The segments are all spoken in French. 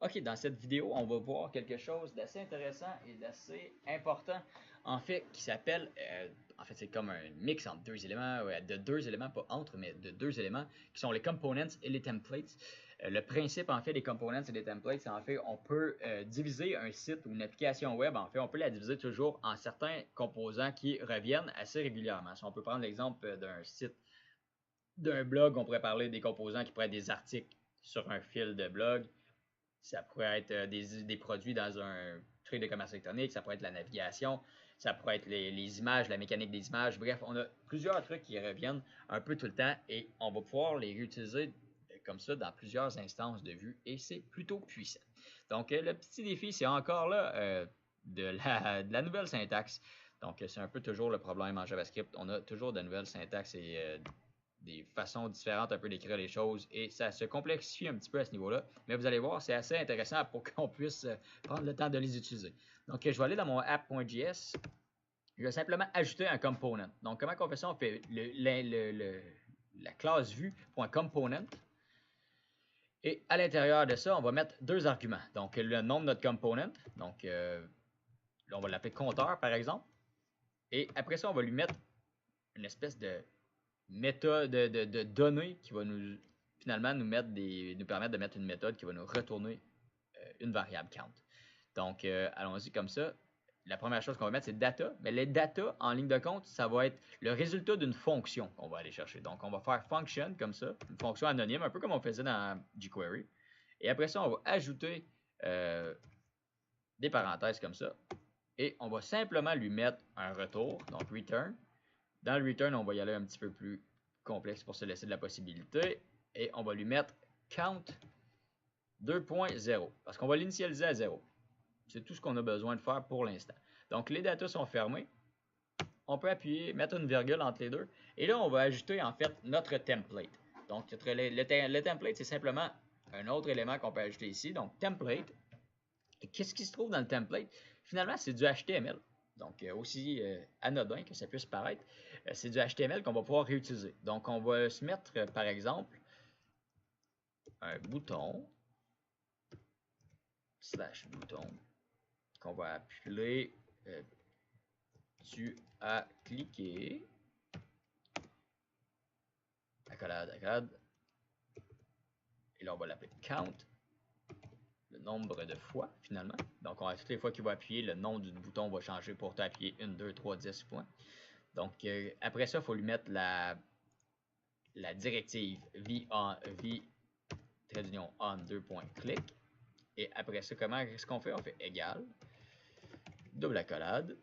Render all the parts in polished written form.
Ok, dans cette vidéo, on va voir quelque chose d'assez intéressant et d'assez important, en fait, qui s'appelle, en fait, c'est comme un mix entre deux éléments, de deux éléments, pas entre, mais de deux éléments, qui sont les components et les templates. Le principe, en fait, des components et des templates, c'est en fait, on peut diviser un site ou une application web, en fait, on peut la diviser toujours en certains composants qui reviennent assez régulièrement. Si on peut prendre l'exemple d'un site, d'un blog, on pourrait parler des composants qui pourraient être des articles sur un fil de blog. Ça pourrait être des produits dans un truc de commerce électronique, ça pourrait être la navigation, ça pourrait être les images, la mécanique des images. Bref, on a plusieurs trucs qui reviennent un peu tout le temps et on va pouvoir les réutiliser comme ça dans plusieurs instances de vue et c'est plutôt puissant. Donc, le petit défi, c'est encore là de la nouvelle syntaxe. Donc, c'est un peu toujours le problème en JavaScript. On a toujours de nouvelles syntaxes et des façons différentes un peu d'écrire les choses et ça se complexifie un petit peu à ce niveau-là. Mais vous allez voir, c'est assez intéressant pour qu'on puisse prendre le temps de les utiliser. Donc, je vais aller dans mon app.js. Je vais simplement ajouter un component. Donc, comment on fait ça? On fait la classe vue.component. Et à l'intérieur de ça, on va mettre deux arguments. Donc, le nom de notre component. Donc, là, on va l'appeler compteur, par exemple. Et après ça, on va lui mettre une espèce de méthode de données qui va finalement nous permettre de mettre une méthode qui va nous retourner une variable count. Donc, allons-y comme ça. La première chose qu'on va mettre, c'est data. Mais les data, en ligne de compte, ça va être le résultat d'une fonction qu'on va aller chercher. Donc, on va faire function comme ça, une fonction anonyme, un peu comme on faisait dans jQuery. Et après ça, on va ajouter des parenthèses comme ça. Et on va simplement lui mettre un retour, donc return. Dans le return, on va y aller un petit peu plus complexe pour se laisser de la possibilité. Et on va lui mettre count 2.0 parce qu'on va l'initialiser à 0. C'est tout ce qu'on a besoin de faire pour l'instant. Donc, les datas sont fermés. On peut appuyer, mettre une virgule entre les deux. Et là, on va ajouter en fait notre template. Donc, le template, c'est simplement un autre élément qu'on peut ajouter ici. Donc, template. Et qu'est-ce qui se trouve dans le template? Finalement, c'est du HTML. Donc, aussi anodin que ça puisse paraître, c'est du HTML qu'on va pouvoir réutiliser. Donc, on va se mettre, par exemple, un bouton, slash bouton, qu'on va appeler tu as cliqué, accolade, et là, on va l'appeler count, le nombre de fois, finalement. Donc, toutes les fois qu'il va appuyer, le nom du bouton va changer pour t'appuyer 1, 2, 3, 10 points. Donc, après ça, il faut lui mettre la directive v-on 2.click. Et après ça, qu'est-ce qu'on fait? On fait égal, double accolade.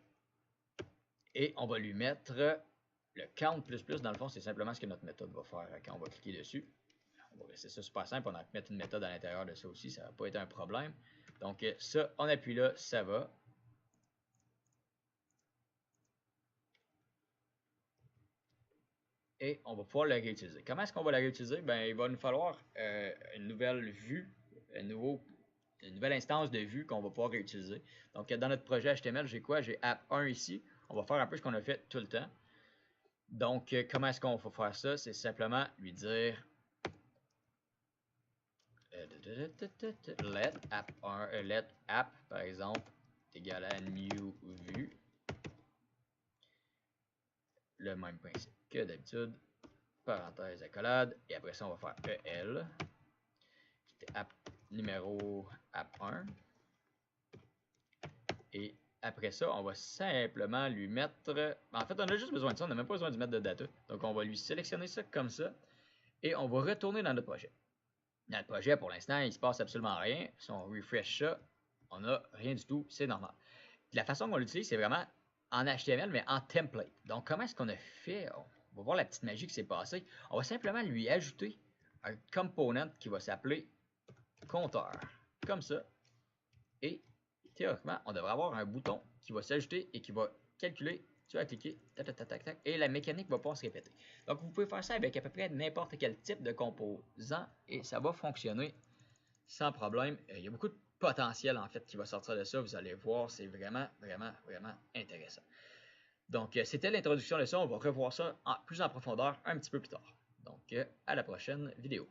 Et on va lui mettre le count++. Dans le fond, c'est simplement ce que notre méthode va faire quand on va cliquer dessus. On va laisser ça super simple. On a pu mettre une méthode à l'intérieur de ça aussi. Ça ne va pas être un problème. Donc, ça, on appuie là, ça va. Et on va pouvoir la réutiliser. Comment est-ce qu'on va la réutiliser? Ben, il va nous falloir une nouvelle vue, une nouvelle instance de vue qu'on va pouvoir réutiliser. Donc, dans notre projet HTML, j'ai quoi? J'ai app 1 ici. On va faire un peu ce qu'on a fait tout le temps. Donc, comment est-ce qu'on va faire ça? C'est simplement lui dire let app, par exemple, est égal à new vue. Le même principe que d'habitude. Parenthèse, accolade. Et après ça, on va faire EL. Qui était app numéro app 1. Et après ça, on va simplement lui mettre... En fait, on a juste besoin de ça. On n'a même pas besoin de mettre de data. Donc, on va lui sélectionner ça comme ça. Et on va retourner dans notre projet. Dans le projet, pour l'instant, il ne se passe absolument rien. Si on refresh ça, on n'a rien du tout. C'est normal. La façon qu'on l'utilise, c'est vraiment en HTML, mais en template. Donc, comment est-ce qu'on a fait? On va voir la petite magie qui s'est passée. On va simplement lui ajouter un component qui va s'appeler compteur. Comme ça. Et théoriquement, on devrait avoir un bouton qui va s'ajouter et qui va calculer. Tu vas cliquer, tac, tac, tac, tac, et la mécanique ne va pas se répéter. Donc, vous pouvez faire ça avec à peu près n'importe quel type de composant et ça va fonctionner sans problème. Il y a beaucoup de potentiel en fait qui va sortir de ça. Vous allez voir, c'est vraiment, vraiment, vraiment intéressant. Donc, c'était l'introduction de ça. On va revoir ça plus en profondeur un petit peu plus tard. Donc, à la prochaine vidéo.